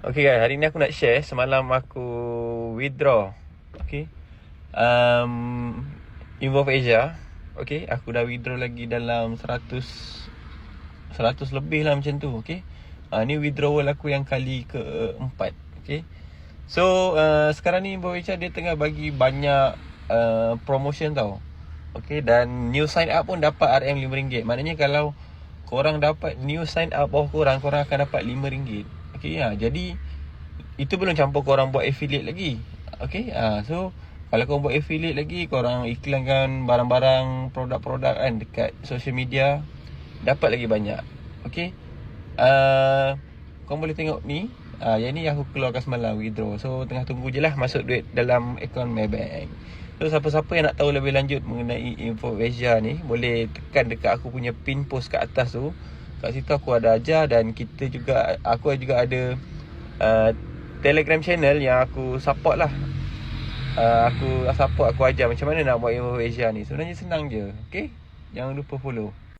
Okay guys, hari ni aku nak share. Semalam aku withdraw, okay, Involve Asia. Okay, aku dah withdraw lagi dalam 100 lebih lah macam tu. Okay, ni withdrawal aku yang kali keempat. Okay, so sekarang ni Involve Asia dia tengah bagi banyak promotion tau. Okay, dan new sign up pun dapat RM RM5. Maknanya kalau korang dapat new sign up bawah korang akan dapat RM5. Okay, jadi itu belum campur korang buat affiliate lagi. Okay, so kalau korang buat affiliate lagi, korang iklankan barang-barang, produk-produk kan dekat social media, dapat lagi banyak. Okay, korang boleh tengok ni. Yang ni aku keluarkan semalam, withdraw. So tengah tunggu je lah masuk duit dalam akaun Maybank. So siapa-siapa yang nak tahu lebih lanjut mengenai Involve Asia ni, boleh tekan dekat aku punya pin post kat atas tu. Kat situ aku ada ajar, dan aku juga ada Telegram channel yang aku support lah. Aku ajar macam mana nak buat Involve Asia ni. Sebenarnya senang je. Okay, jangan lupa follow.